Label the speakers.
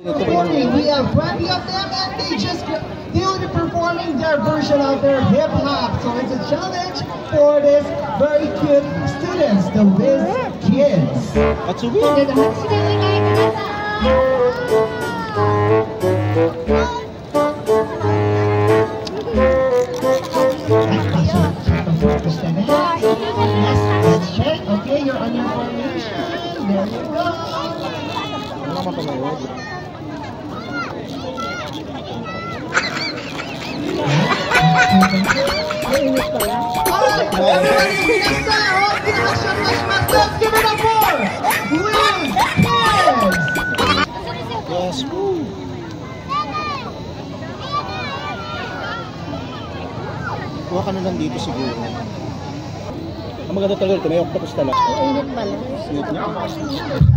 Speaker 1: Performing, we have plenty of them, and they will be performing their version of their hip hop. So it's a challenge for this very cute students, the Wiz Kids. Let's check. Okay, you're on your formation. There you go. Alright, everybody, next time, let's give it up for Wiz Kids!
Speaker 2: Yes, woo! Kuha ka na lang dito siguro. Ang maganda talaga ito, may octopus talaga.
Speaker 3: Init pala.
Speaker 2: Init niya.